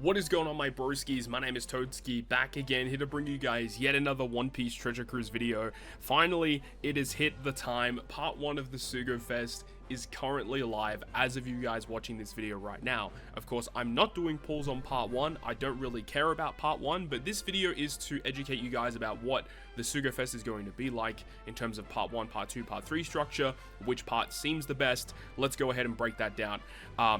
What is going on, my broskiis? My name is Toadski, back again, here to bring you guys yet another One Piece Treasure Cruise video. Finally, it has hit the time. Part 1 of the Sugo-Fest is currently live as of you guys watching this video right now. Of course, I'm not doing pulls on part 1. I don't really care about part 1, but this video is to educate you guys about what the Sugo-Fest is going to be like in terms of part 1, part 2, part 3 structure, which part seems the best. Let's go ahead and break that down.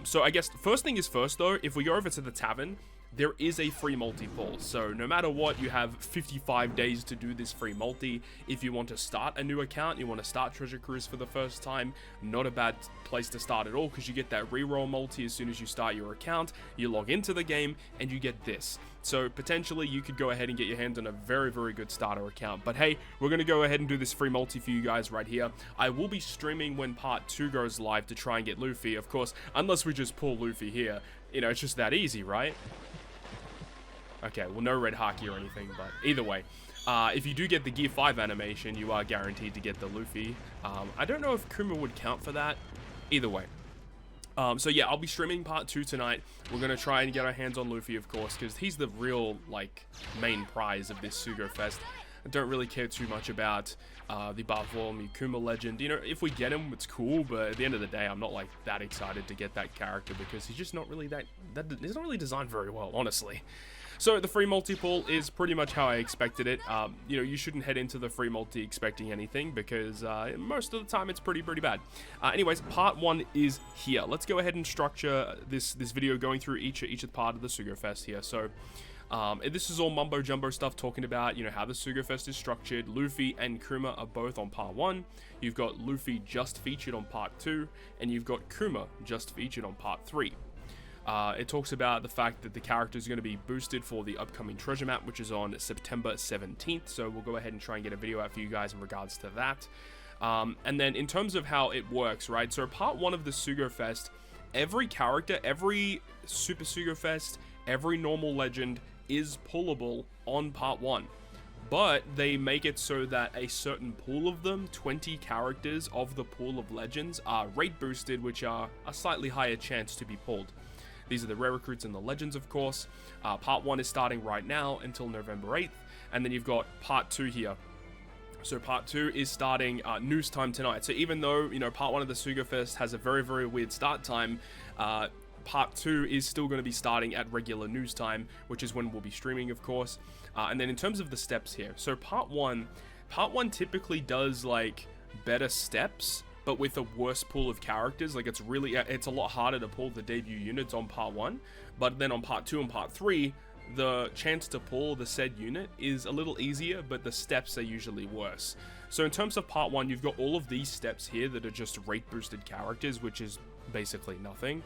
So I guess first thing is first though, if we go over to the tavern, there is a free multi-pull, so no matter what, you have 55 days to do this free multi. If you want to start a new account, you want to start Treasure Cruise for the first time, not a bad place to start at all, because you get that reroll multi as soon as you start your account. You log into the game, and you get this. So potentially, you could go ahead and get your hands on a very, very good starter account. But hey, we're going to go ahead and do this free multi for you guys right here. I will be streaming when part 2 goes live to try and get Luffy, of course, unless we just pull Luffy here. You know, it's just that easy, right? Okay, well, no red haki or anything, but either way, if you do get the Gear 5 animation, you are guaranteed to get the Luffy. I don't know if Kuma would count for that. Either way. So yeah, I'll be streaming part 2 tonight. We're going to try and get our hands on Luffy, of course, because he's the real, like, main prize of this Sugo-Fest. I don't really care too much about the Bartholomew Kuma legend. You know, if we get him, it's cool, but at the end of the day, I'm not, like, that excited to get that character because he's just not really he's not really designed very well, honestly. So the free multi-pull is pretty much how I expected it. You know, you shouldn't head into the free multi expecting anything because most of the time it's pretty bad. Anyways, part 1 is here. Let's go ahead and structure this video going through each part of the Sugo-Fest here. So this is all mumbo jumbo stuff talking about, you know, how the Sugo-Fest is structured. Luffy and Kuma are both on part 1. You've got Luffy just featured on part 2, and you've got Kuma just featured on part 3. It talks about the fact that the character is going to be boosted for the upcoming treasure map, which is on September 17th. So we'll go ahead and try and get a video out for you guys in regards to that. And then in terms of how it works, right? So part 1 of the Sugo-Fest, every character, every Super Sugo-Fest, every normal legend is pullable on part 1. But they make it so that a certain pool of them, 20 characters of the pool of legends, are rate boosted, which are a slightly higher chance to be pulled. These are the rare recruits and the legends, of course. Part 1 is starting right now until November 8th. And then you've got part 2 here. So part 2 is starting news time tonight. So even though, you know, part 1 of the Sugo-Fest has a very, very weird start time, part 2 is still going to be starting at regular news time, which is when we'll be streaming, of course. And then in terms of the steps here, so part 1 typically does, like, better steps, but with a worse pool of characters. Like, it's a lot harder to pull the debut units on part 1, but then on part 2 and part 3, the chance to pull the said unit is a little easier, but the steps are usually worse. So in terms of part 1, you've got all of these steps here that are just rate boosted characters, which is basically nothing.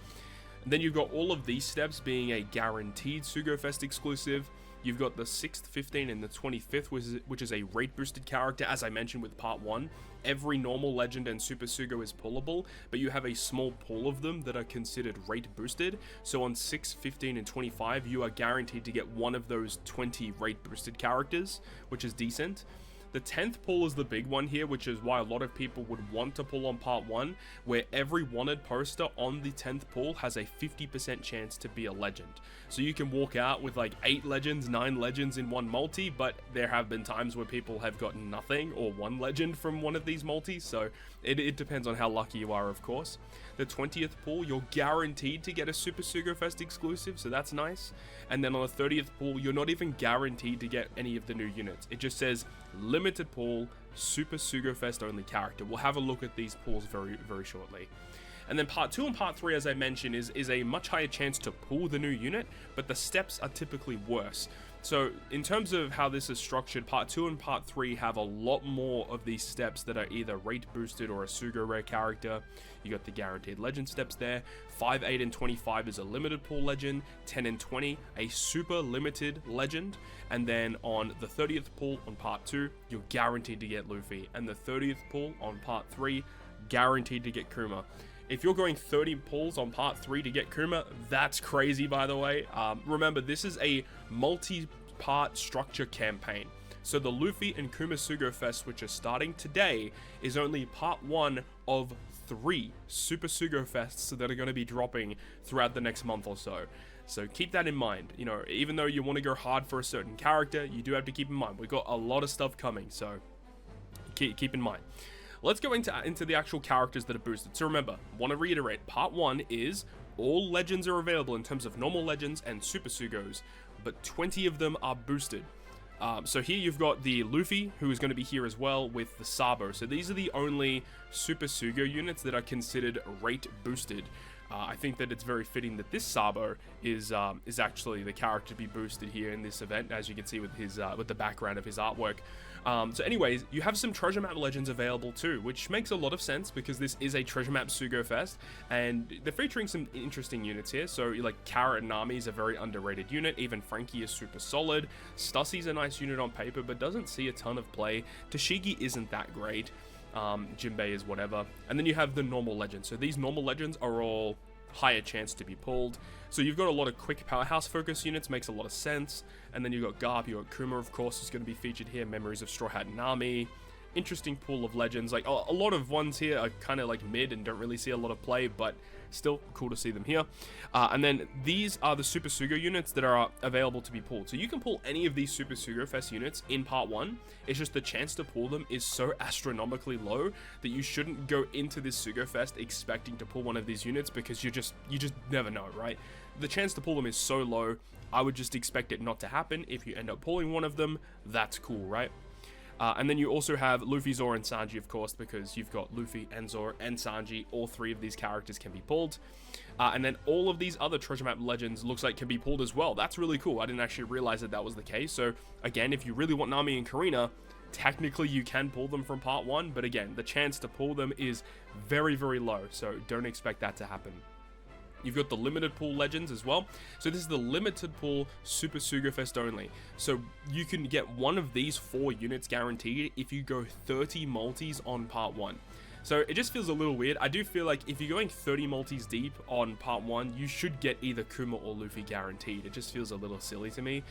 And then you've got all of these steps being a guaranteed Sugo-Fest exclusive. You've got the 6th, 15th, and the 25th, which is a rate-boosted character, as I mentioned with part 1. Every normal legend and Super Sugo is pullable, but you have a small pool of them that are considered rate-boosted. So on 6, 15, and 25, you are guaranteed to get one of those 20 rate-boosted characters, which is decent. The 10th pull is the big one here, which is why a lot of people would want to pull on part 1, where every wanted poster on the 10th pull has a 50% chance to be a legend. So you can walk out with like 8 legends, 9 legends in one multi, but there have been times where people have gotten nothing or 1 legend from one of these multis, so it depends on how lucky you are, of course. The 20th pull, you're guaranteed to get a Super Sugo-Fest exclusive, so that's nice. And then on the 30th pull, you're not even guaranteed to get any of the new units. It just says limited pull, Super Sugo-Fest only character. We'll have a look at these pulls very, very shortly. And then part 2 and part 3, as I mentioned, is a much higher chance to pull the new unit, but the steps are typically worse. So in terms of how this is structured, part 2 and part 3 have a lot more of these steps that are either rate boosted or a Sugo rare character. You got the guaranteed legend steps there. 5, 8, and 25 is a limited pool legend. 10 and 20, a super limited legend. And then on the 30th pull on part 2, you're guaranteed to get Luffy. And the 30th pull on part 3, guaranteed to get Kuma. If you're going 30 pulls on part 3 to get Kuma, that's crazy, by the way. Remember, this is a multi-part structure campaign. So the Luffy and Kuma Sugo-Fest, which are starting today, is only part 1 of 3 Super Sugo-Fests that are going to be dropping throughout the next month or so. So keep that in mind. You know, even though you want to go hard for a certain character, you do have to keep in mind we've got a lot of stuff coming, so keep in mind. Let's go into the actual characters that are boosted. So remember, want to reiterate, part 1 is all legends are available in terms of normal legends and super Sugos, but 20 of them are boosted. So here you've got the Luffy, who is going to be here as well with the Sabo. So these are the only Super Sugo units that are considered rate boosted. I think that it's very fitting that this Sabo is actually the character to be boosted here in this event, as you can see with his with the background of his artwork. So anyways, you have some treasure map legends available too, which makes a lot of sense because this is a treasure map Sugo-Fest, and they're featuring some interesting units here. So like Carrot and Nami is a very underrated unit, even Frankie is super solid, Stussy's a nice unit on paper but doesn't see a ton of play, Tashigi isn't that great, Jinbei is whatever, and then you have the normal legends. So these normal legends are all higher chance to be pulled. So you've got a lot of quick powerhouse focus units, makes a lot of sense. And then you've got Garp, you've got Kuma, of course, is going to be featured here. Memories of Straw Hat Nami. Interesting pool of legends. Like a lot of ones here are kind of like mid and don't really see a lot of play, but still cool to see them here. And then these are the Super Sugo units that are available to be pulled. So you can pull any of these Super Sugo Fest units in part 1. It's just the chance to pull them is so astronomically low that you shouldn't go into this Sugo Fest expecting to pull one of these units, because you just never know, right? The chance to pull them is so low. I would just expect it not to happen. If you end up pulling one of them, that's cool, right? And then you also have Luffy, Zoro, and Sanji, of course, because you've got Luffy and Zoro and Sanji. All 3 of these characters can be pulled. And then all of these other treasure map legends looks like can be pulled as well. That's really cool. I didn't actually realize that was the case. So again, if you really want Nami and Karina, technically you can pull them from part 1. But again, the chance to pull them is very, very low. So don't expect that to happen. You've got the limited pool legends as well. So this is the limited pool Super Sugo-Fest only. So you can get one of these 4 units guaranteed if you go 30 multis on part 1. So it just feels a little weird. I do feel like if you're going 30 multis deep on part 1, you should get either Kuma or Luffy guaranteed. It just feels a little silly to me.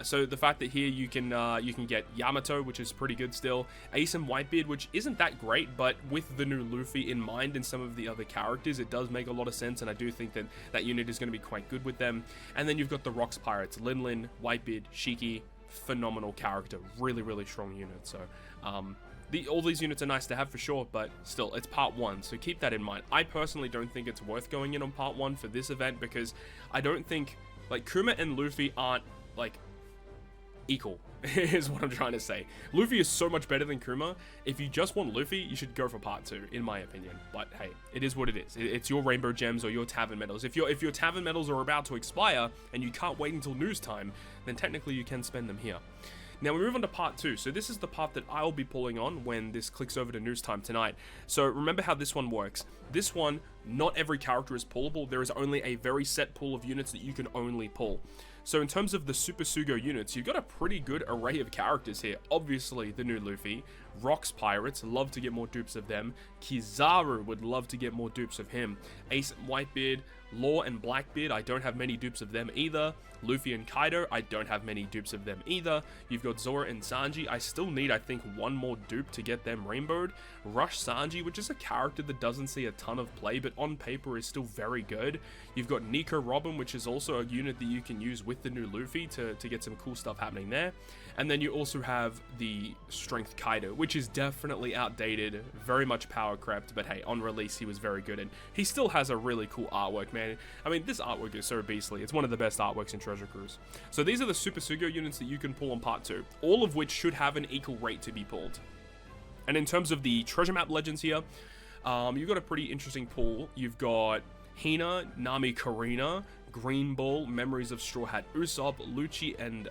So the fact that here you can get Yamato, which is pretty good still, Ace and Whitebeard, which isn't that great, but with the new Luffy in mind and some of the other characters, it does make a lot of sense, and I do think that that unit is going to be quite good with them. And then you've got the Rocks Pirates, Lin, Whitebeard, Shiki, phenomenal character, really, really strong unit. So all these units are nice to have for sure, but still, it's part 1, so keep that in mind. I personally don't think it's worth going in on part 1 for this event, because I don't think, like, Kuma and Luffy aren't like equal is what I'm trying to say. Luffy is so much better than Kuma. If you just want Luffy, you should go for part 2, in my opinion. But hey, it is what it is. It's your rainbow gems or your tavern medals. If your tavern medals are about to expire and you can't wait until news time, then technically you can spend them here. Now we move on to part 2. So this is the part that I'll be pulling on when this clicks over to news time tonight. So remember how this one works. This one, not every character is pullable. There is only a very set pool of units that you can only pull. So in terms of the Super Sugo units, you've got a pretty good array of characters here. Obviously, the new Luffy. Rocks Pirates, love to get more dupes of them. Kizaru, would love to get more dupes of him. Ace and Whitebeard, Law and Blackbeard, I don't have many dupes of them either. Luffy and Kaido, I don't have many dupes of them either. You've got Zoro and Sanji, I still need, I think, one more dupe to get them rainbowed. Rush Sanji, which is a character that doesn't see a ton of play, but on paper is still very good. You've got Nico Robin, which is also a unit that you can use with the new Luffy to get some cool stuff happening there. And then you also have the Strength Kaido, which is definitely outdated, very much power crept, but hey, on release he was very good, and he still has a really cool artwork, man. I mean, this artwork is so beastly. It's one of the best artworks in Treasure Cruise. So these are the Super Sugo units that you can pull on part 2, all of which should have an equal rate to be pulled. And in terms of the treasure map legends here, you've got a pretty interesting pool. You've got Hina, Nami, Karina, Green Ball, Memories of Straw Hat Usopp, Lucci, and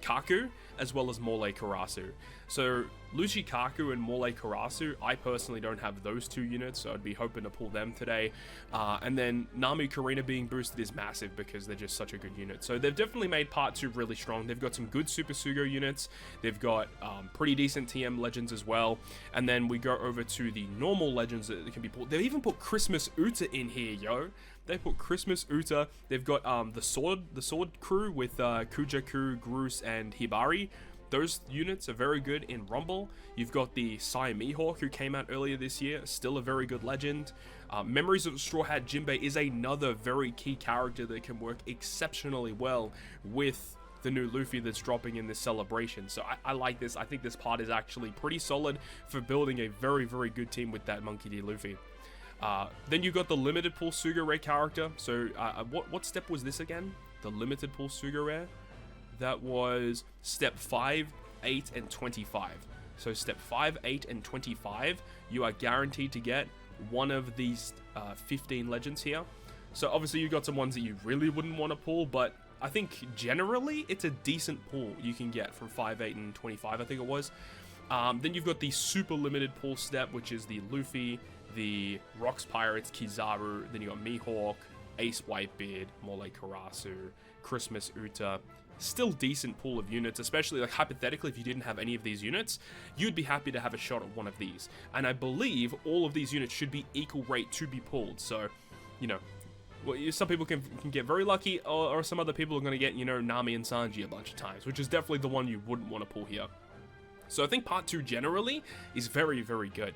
Kaku, as well as Morley Karasu. So Lucci, Kaku, and Morley Karasu, I personally don't have those 2 units, so I'd be hoping to pull them today. And then Nami, Karina being boosted is massive because they're just such a good unit. So they've definitely made part 2 really strong. They've got some good Super Sugo units. They've got pretty decent TM legends as well. And then we go over to the normal legends that can be pulled. They've even put Christmas Uta in here, yo. They put Christmas Uta. They've got the sword crew with Kujaku, Groose, and Hibari. those units are very good in Rumble. You've got the Sai Mihawk, who came out earlier this year, still a very good legend. Memories of Straw Hat Jinbei is another very key character that can work exceptionally well with the new Luffy that's dropping in this celebration. So I like this. I think this part is actually pretty solid for building a very, very good team with that Monkey D. Luffy. Then you got the limited pool Sugo-Rare character. So what step was this again? The limited pool Sugo-Rare? That was step 5, 8, and 25. So step 5, 8, and 25, you are guaranteed to get one of these 15 legends here. So obviously you got some ones that you really wouldn't want to pull, but I think generally it's a decent pull you can get from 5, 8, and 25, I think it was. Then you've got the super limited pull step, which is the Luffy, the Rocks Pirates, Kizaru, then you got Mihawk, Ace Whitebeard, Mole Karasu, Christmas Uta. Still decent pool of units, especially like hypothetically if you didn't have any of these units, you'd be happy to have a shot at one of these. And I believe all of these units should be equal rate to be pulled. So, you know, well, some people can get very lucky, or some other people are going to get, you know, Nami and Sanji a bunch of times, which is definitely the one you wouldn't want to pull here. So I think part 2 generally is very, very good.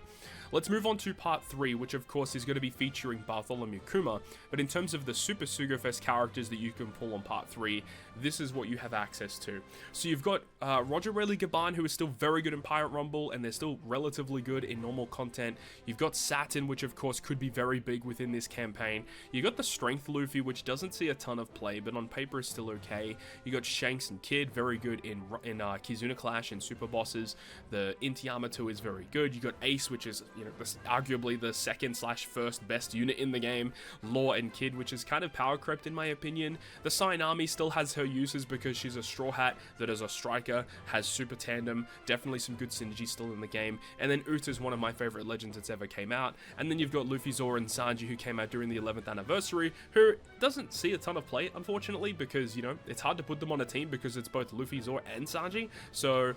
Let's move on to part 3, which of course is going to be featuring Bartholomew Kuma, but in terms of the Super Sugo-Fest characters that you can pull on part 3, this is what you have access to. So you've got Roger Rayleigh Gaban, who is still very good in Pirate Rumble, and they're still relatively good in normal content. You've got Saturn, which of course could be very big within this campaign. You got the Strength Luffy, which doesn't see a ton of play, but on paper is still okay. You got Shanks and Kid, very good in Kizuna Clash and Super Bosses. The Inti Yamato is very good. You got Ace, which is, you know, arguably the second/first best unit in the game. Law and Kid, which is kind of power crept in my opinion. The Cyan Army still has her uses because she's a Straw Hat that is a striker, has super tandem, definitely some good synergy still in the game. And then Uta is one of my favorite legends that's ever came out. And then you've got Luffy, Zoro, and Sanji, who came out during the 11th anniversary, who doesn't see a ton of play, unfortunately, because, you know, it's hard to put them on a team because it's both Luffy, Zoro, and Sanji. So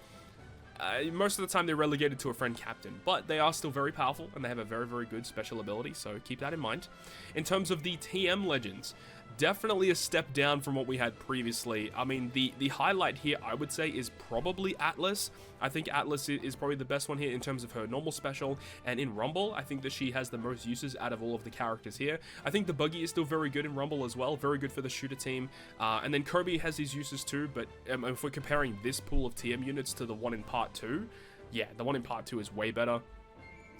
most of the time they're relegated to a friend captain, but they are still very powerful and they have a very, very good special ability, so keep that in mind. In terms of the TM legends, definitely a step down from what we had previously. I mean, the highlight here, I would say, is probably Atlas. I think Atlas is probably the best one here in terms of her normal special, and in Rumble, I think that she has the most uses out of all of the characters here. I think the Buggy is still very good in Rumble as well, very good for the shooter team, and then Kirby has his uses too, but if we're comparing this pool of TM units to the one in Part 2, yeah, the one in Part 2 is way better.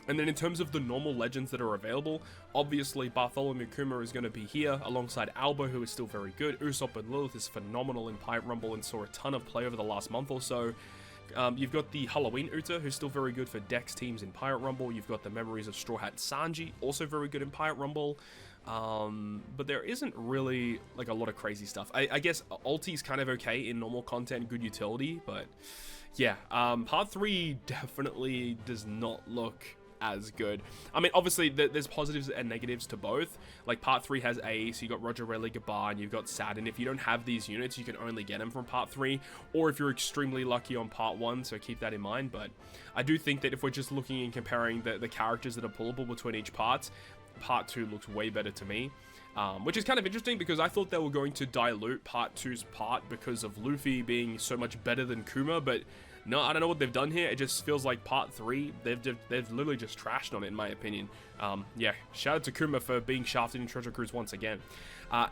And then in terms of the normal legends that are available, obviously Bartholomew Kuma is going to be here alongside Alba, who is still very good. Usopp and Lilith is phenomenal in Pirate Rumble and saw a ton of play over the last month or so. You've got the Halloween Uta, who's still very good for Dex teams in Pirate Rumble. You've got the Memories of Straw Hat Sanji, also very good in Pirate Rumble. But there isn't really like a lot of crazy stuff. I guess Ulti's kind of okay in normal content, good utility, but yeah, Part 3 definitely does not look as good. I mean, obviously there's positives and negatives to both. Like Part 3 has Ace, you got Roger Rayleigh Gaban, you've got Saturn. If you don't have these units, you can only get them from Part 3, or if you're extremely lucky on Part 1, so keep that in mind. But I do think that if we're just looking and comparing the characters that are pullable between each Part 2 looks way better to me. Which is kind of interesting because I thought they were going to dilute Part 2's part because of Luffy being so much better than Kuma, but no, I don't know what they've done here. It just feels like Part 3, they've literally just trashed on it, in my opinion. Yeah, shout out to Kuma for being shafted in Treasure Cruise once again.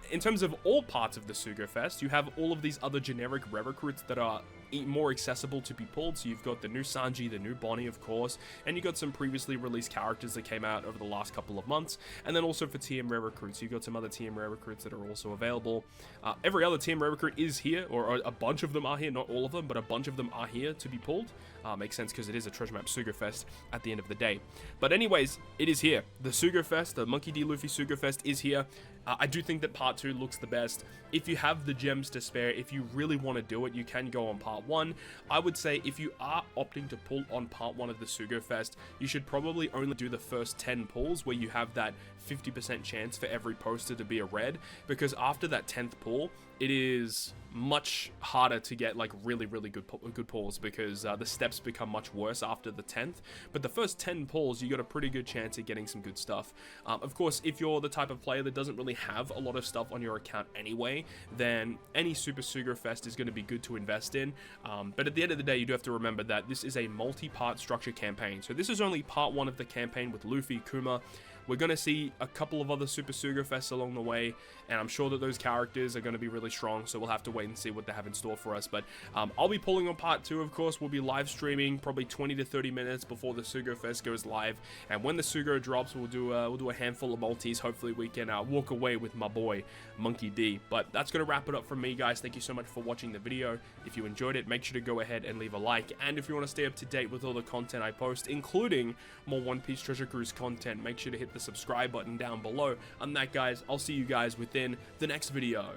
In terms of all parts of the Sugo-Fest, you have all of these other generic rare recruits that are more accessible to be pulled. So you've got the new Sanji, the new Bonnie, of course, and you got some previously released characters that came out over the last couple of months. And then also for TM rare recruits, you've got some other TM rare recruits that are also available. Every other TM rare recruit is here, or a bunch of them are here, not all of them, but a bunch of them are here to be pulled. Makes sense because it is a treasure map Sugo-Fest at the end of the day. But anyways, it is here. The Sugo-Fest, the Monkey D. Luffy Sugo-Fest is here. I do think that Part 2 looks the best. If you have the gems to spare, if you really want to do it, you can go on Part 1. I would say if you are opting to pull on Part 1 of the Sugo-Fest, you should probably only do the first 10 pulls where you have that 50% chance for every poster to be a red, because after that 10th pull, it is much harder to get like really good pulls because the steps become much worse after the 10th. But the first 10 pulls, you got a pretty good chance at getting some good stuff. Of course, if you're the type of player that doesn't really have a lot of stuff on your account anyway, then any Super Sugo-Fest is going to be good to invest in. But at the end of the day, you do have to remember that this is a multi-part structure campaign. So this is only part 1 of the campaign with Luffy, Kuma. We're going to see a couple of other Super Sugo-Fests along the way, and I'm sure that those characters are going to be really strong, so we'll have to wait and see what they have in store for us. But I'll be pulling on part 2, of course. We'll be live streaming probably 20 to 30 minutes before the Sugo-Fest goes live, and when the Sugo drops, we'll do a handful of multis. Hopefully we can walk away with my boy, Monkey D. But that's going to wrap it up from me, guys. Thank you so much for watching the video. If you enjoyed it, make sure to go ahead and leave a like, and if you want to stay up to date with all the content I post, including more One Piece Treasure Cruise content, make sure to hit the subscribe button down below. On that, guys, I'll see you guys within the next video.